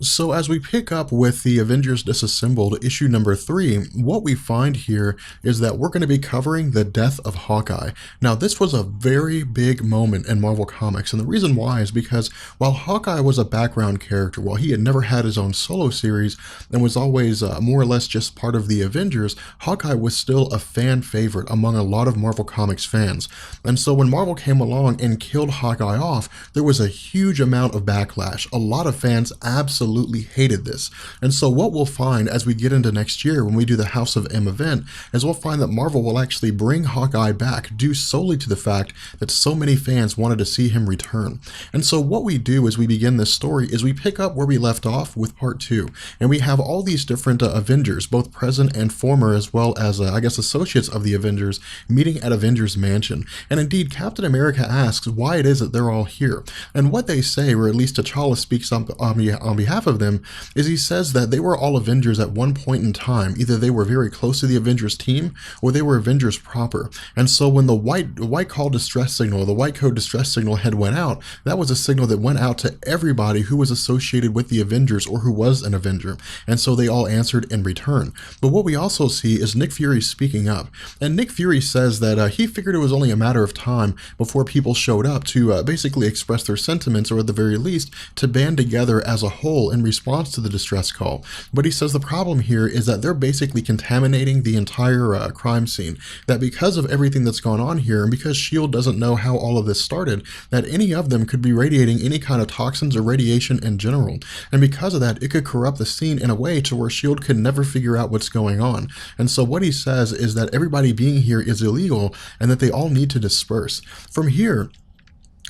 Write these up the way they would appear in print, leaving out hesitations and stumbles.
So as we pick up with the Avengers Disassembled issue number 3, what we find here is that we're going to be covering the death of Hawkeye. Now this was a very big moment in Marvel Comics, and the reason why is because while Hawkeye was a background character, while he had never had his own solo series and was always more or less just part of the Avengers, Hawkeye was still a fan favorite among a lot of Marvel Comics fans. And so when Marvel came along and killed Hawkeye off, there was a huge amount of backlash. A lot of fans absolutely hated this. And so what we'll find as we get into next year when we do the House of M event is we'll find that Marvel will actually bring Hawkeye back due solely to the fact that so many fans wanted to see him return. And so what we do as we begin this story is we pick up where we left off with part 2, and we have all these different Avengers, both present and former, as well as I guess associates of the Avengers, meeting at Avengers Mansion. And indeed Captain America asks why it is that they're all here, and what they say, or at least T'Challa speaks up on behalf of them, is he says that they were all Avengers at one point in time. Either they were very close to the Avengers team or they were Avengers proper. And so when the white call distress signal, the white code distress signal had went out, that was a signal that went out to everybody who was associated with the Avengers or who was an Avenger. And so they all answered in return. But what we also see is Nick Fury speaking up. And Nick Fury says that he figured it was only a matter of time before people showed up to basically express their sentiments, or at the very least to band together as a whole in response to the distress call. But he says the problem here is that they're basically contaminating the entire crime scene, that because of everything that's gone on here, and because S.H.I.E.L.D. doesn't know how all of this started, that any of them could be radiating any kind of toxins or radiation in general. And because of that, it could corrupt the scene in a way to where S.H.I.E.L.D. could never figure out what's going on. And so what he says is that everybody being here is illegal and that they all need to disperse. From here,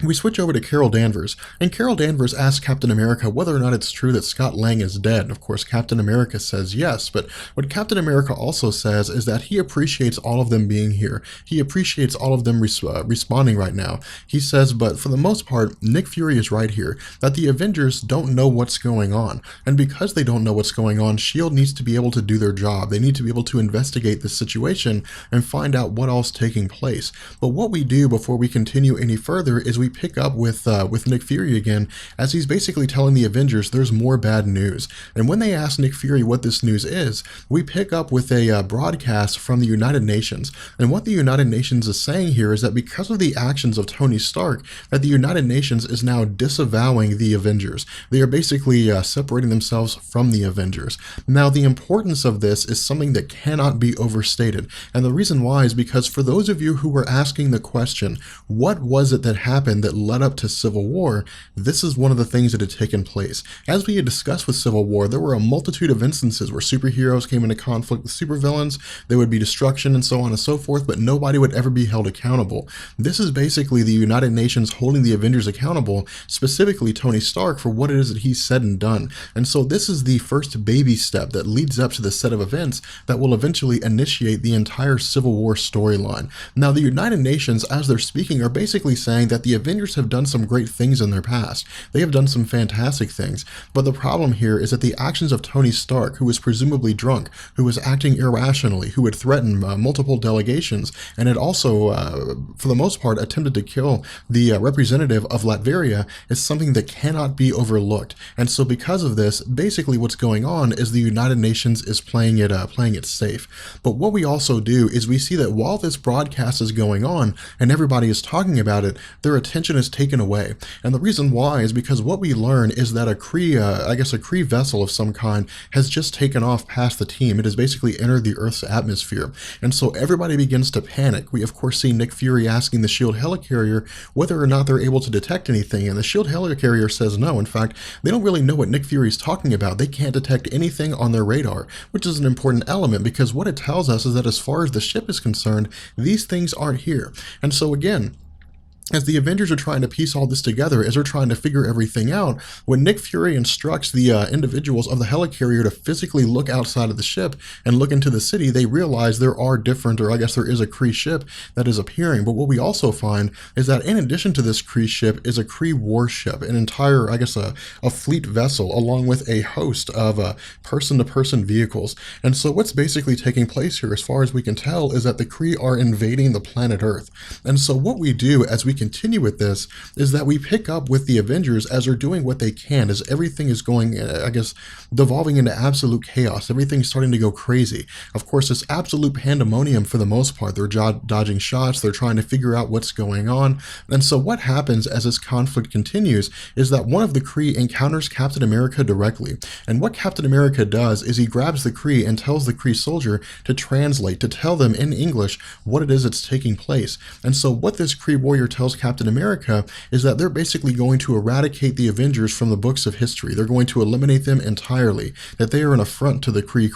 we switch over to Carol Danvers, and Carol Danvers asks Captain America whether or not it's true that Scott Lang is dead. Of course, Captain America says yes, but what Captain America also says is that he appreciates all of them being here. He appreciates all of them responding right now. He says, but for the most part, Nick Fury is right here, that the Avengers don't know what's going on, and because they don't know what's going on, S.H.I.E.L.D. needs to be able to do their job. They need to be able to investigate the situation and find out what else is taking place. But what we do before we continue any further is we pick up with Nick Fury again, as he's basically telling the Avengers there's more bad news. And when they ask Nick Fury what this news is, we pick up with a broadcast from the United Nations. And what the United Nations is saying here is that because of the actions of Tony Stark, that the United Nations is now disavowing the Avengers. They are basically separating themselves from the Avengers. Now, the importance of this is something that cannot be overstated. And the reason why is because for those of you who were asking the question, what was it that happened that led up to Civil War, this is one of the things that had taken place. As we had discussed with Civil War, there were a multitude of instances where superheroes came into conflict with supervillains, there would be destruction and so on and so forth, but nobody would ever be held accountable. This is basically the United Nations holding the Avengers accountable, specifically Tony Stark, for what it is that he's said and done. And so this is the first baby step that leads up to the set of events that will eventually initiate the entire Civil War storyline. Now, the United Nations, as they're speaking, are basically saying that the Avengers have done some great things in their past. They have done some fantastic things, but the problem here is that the actions of Tony Stark, who was presumably drunk, who was acting irrationally, who had threatened multiple delegations, and had also, for the most part, attempted to kill the representative of Latveria, is something that cannot be overlooked. And so because of this, basically what's going on is the United Nations is playing it safe. But what we also do is we see that while this broadcast is going on and everybody is talking about it, their attention is taken away. And the reason why is because what we learn is that a Kree vessel of some kind has just taken off past the team. It has basically entered the Earth's atmosphere. And so everybody begins to panic. We of course see Nick Fury asking the S.H.I.E.L.D. helicarrier whether or not they're able to detect anything, and the S.H.I.E.L.D. helicarrier says no. In fact, they don't really know what Nick Fury is talking about. They can't detect anything on their radar, which is an important element because what it tells us is that as far as the ship is concerned, these things aren't here. And so again, as the Avengers are trying to piece all this together, as they're trying to figure everything out, when Nick Fury instructs the individuals of the helicarrier to physically look outside of the ship and look into the city, they realize there are different, or I guess there is a Kree ship that is appearing. But what we also find is that in addition to this Kree ship is a Kree warship, an entire, I guess, a fleet vessel, along with a host of person-to-person vehicles. And so what's basically taking place here, as far as we can tell, is that the Kree are invading the planet Earth. And so what we do as we we continue with this is that we pick up with the Avengers as they're doing what they can, as everything is going, I guess, devolving into absolute chaos. Everything's starting to go crazy. Of course, it's absolute pandemonium for the most part. They're dodging shots. They're trying to figure out what's going on. And so what happens as this conflict continues is that one of the Kree encounters Captain America directly. And what Captain America does is he grabs the Kree and tells the Kree soldier to translate, to tell them in English what it is that's taking place. And so what this Kree warrior tells Captain America is that they're basically going to eradicate the Avengers from the books of history. They're going to eliminate them entirely, that they are an affront to the Kree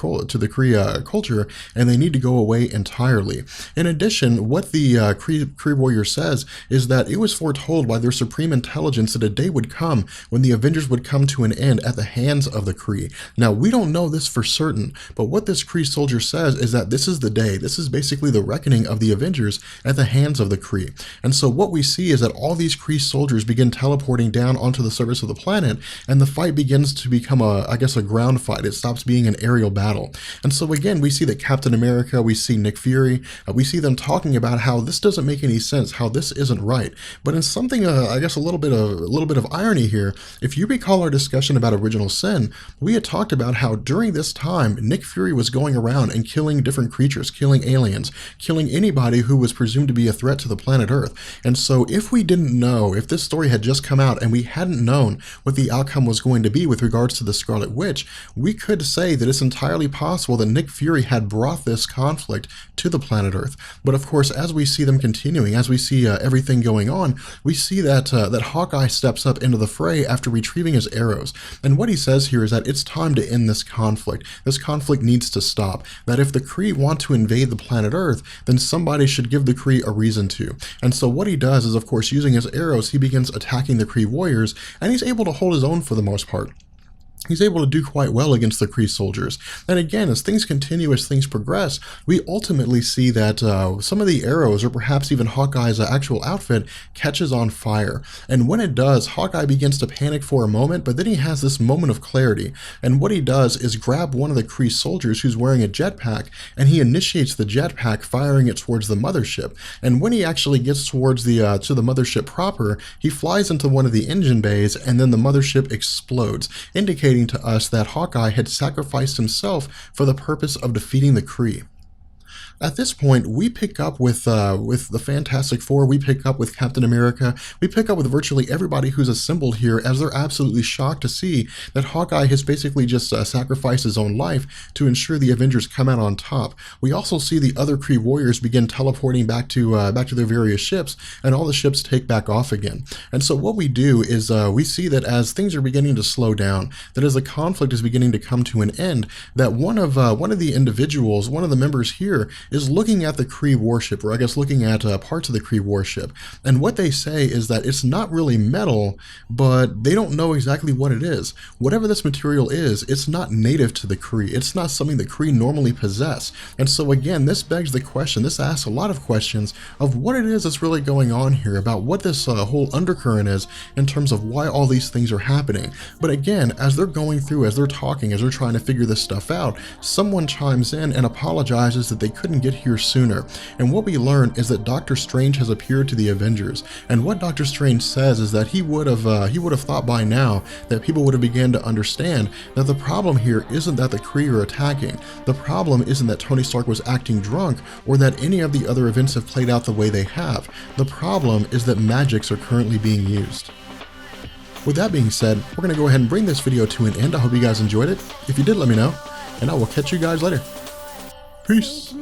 culture, and they need to go away entirely. In addition, what the Kree warrior says is that it was foretold by their supreme intelligence that a day would come when the Avengers would come to an end at the hands of the Kree. Now, we don't know this for certain, but what this Kree soldier says is that this is the day. This is basically the reckoning of the Avengers at the hands of the Kree. And so what we see is that all these Kree soldiers begin teleporting down onto the surface of the planet, and the fight begins to become a ground fight. It stops being an aerial battle. And so again, we see that Captain America, we see Nick Fury, we see them talking about how this doesn't make any sense, how this isn't right. But in something, I guess a little bit of irony here, if you recall our discussion about Original Sin, we had talked about how during this time, Nick Fury was going around and killing different creatures, killing aliens, killing anybody who was presumed to be a threat to the planet Earth. And so if we didn't know, if this story had just come out and we hadn't known what the outcome was going to be with regards to the Scarlet Witch, we could say that it's entirely possible that Nick Fury had brought this conflict to the planet Earth. But of course, as we see them continuing, as we see everything going on, we see that Hawkeye steps up into the fray after retrieving his arrows. And what he says here is that it's time to end this conflict. This conflict needs to stop. That if the Kree want to invade the planet Earth, then somebody should give the Kree a reason to. And so what he does is, of course, using his arrows, he begins attacking the Kree warriors, and he's able to hold his own for the most part. He's able to do quite well against the Kree soldiers. And again, as things continue, as things progress, we ultimately see that some of the arrows, or perhaps even Hawkeye's actual outfit, catches on fire. And when it does, Hawkeye begins to panic for a moment, but then he has this moment of clarity. And what he does is grab one of the Kree soldiers who's wearing a jetpack, and he initiates the jetpack, firing it towards the mothership. And when he actually gets towards the to the mothership proper, he flies into one of the engine bays, and then the mothership explodes, indicating to us that Hawkeye had sacrificed himself for the purpose of defeating the Kree. At this point, we pick up with the Fantastic Four, we pick up with Captain America, we pick up with virtually everybody who's assembled here, as they're absolutely shocked to see that Hawkeye has basically just sacrificed his own life to ensure the Avengers come out on top. We also see the other Kree warriors begin teleporting back to their various ships, and all the ships take back off again. And so what we do is we see that as things are beginning to slow down, that as the conflict is beginning to come to an end, that one of the individuals, one of the members here, is looking at the Kree warship, or I guess looking at parts of the Kree warship. And what they say is that it's not really metal, but they don't know exactly what it is. Whatever this material is, it's not native to the Kree. It's not something the Kree normally possess. And so again, this begs the question, this asks a lot of questions of what it is that's really going on here, about what this whole undercurrent is in terms of why all these things are happening. But again, as they're going through, as they're talking, as they're trying to figure this stuff out, someone chimes in and apologizes that they couldn't get here sooner. And what we learn is that Doctor Strange has appeared to the Avengers. And what Doctor Strange says is that he would have thought by now that people would have begun to understand that the problem here isn't that the Kree are attacking. The problem isn't that Tony Stark was acting drunk, or that any of the other events have played out the way they have. The problem is that magics are currently being used. With that being said, we're going to go ahead and bring this video to an end. I hope you guys enjoyed it. If you did, let me know, and I will catch you guys later. Peace.